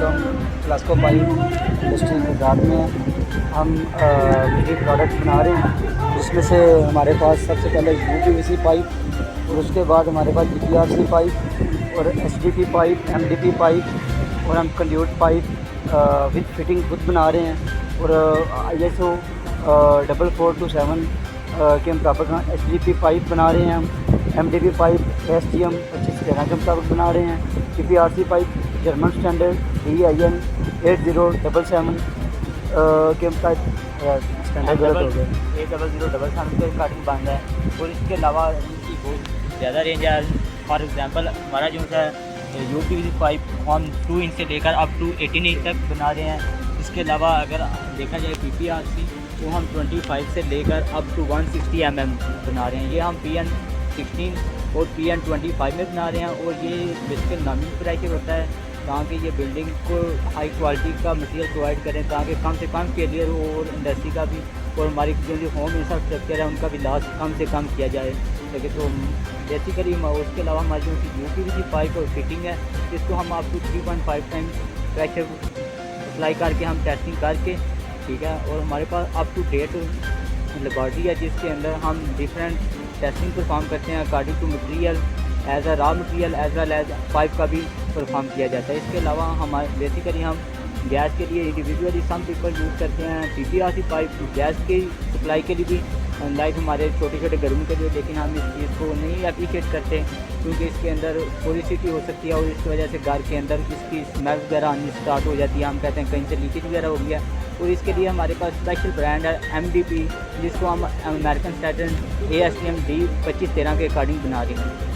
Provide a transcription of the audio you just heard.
अलैकुम। क्लास्को pipe industry Gujarat में हम बिजली प्रोडक्ट बना रहे हैं, जिसमें से हमारे पास सबसे पहले यूपीवीसी पाइप और उसके बाद हमारे पास जीपीआरसी पाइप और एचडीपी पाइप, एमडीपी पाइप और हम कंड्यूट पाइप विद फिटिंग खुद बना रहे हैं। और ISO 4427 के मुताबिक एचडीपी पाइप बना रहे हैं हम। एमडीपी पाइप SGM 2513 के मुताबिक बना रहे हैं। जीपीआरसी पाइप जर्मन स्टैंडर्ड DIN 8077 के मुताबिक स्टैंडर्ड गलत हो गया 8007 के कार्टन बन रहा है। और इसके अलावा इनकी बहुत ज़्यादा रेंज है। फॉर एग्जांपल हमारा जो है यूपीवीसी पाइप हम 2 इंच से लेकर अप टू 18 इंच तक बना रहे हैं। इसके अलावा अगर देखा जाए PPRC तो हम 25 से लेकर अप टू 160 mm बना रहे हैं। ये हम PN16 और PN25 में बना रहे हैं। और ये बेसिकली नॉमिनल प्रेशर होता है ताकि ये बिल्डिंग को हाई क्वालिटी का मटेरियल प्रोवाइड करें, ताकि कम से कम फेलियर हो और इंडस्ट्री का भी और हमारी जो होम इंफ्रास्ट्रक्चर है उनका भी लॉस कम से कम किया जाए। लेकिन तो बेसिकली उसके अलावा हमारी जो यूपीवीसी पाइप और फिटिंग है इसको हम up to 3.5 time pressure apply करके हम टेस्टिंग करके, ठीक है। और हमारे पास अप टू डेट लेबॉर्ट्री है जिसके अंदर हम डिफरेंट टेस्टिंग परफॉर्म करते हैं according to material as a raw material as well as pipe का भी परफॉर्म किया जाता है। इसके अलावा हमारे बेसिकली हम गैस के लिए इंडिविजुअली सम पीपल यूज़ करते हैं PPRC पाइप गैस की सप्लाई के लिए भी, लाइक हमारे छोटे छोटे घरों के लिए। लेकिन हम इस चीज़ को नहीं अप्रिशिएट करते क्योंकि इसके अंदर पोरिसिटी हो सकती है और इसकी वजह से घर के अंदर इसकी स्मेल वगैरह आनी स्टार्ट हो जाती है। हम कहते हैं कहीं से लीकेज वगैरह हो गया। और इसके लिए हमारे पास स्पेशल ब्रांड है MDP, जिसको हम अमेरिकन स्टैंडर्ड ASTM D 2513 के अकॉर्डिंग बना रहे हैं।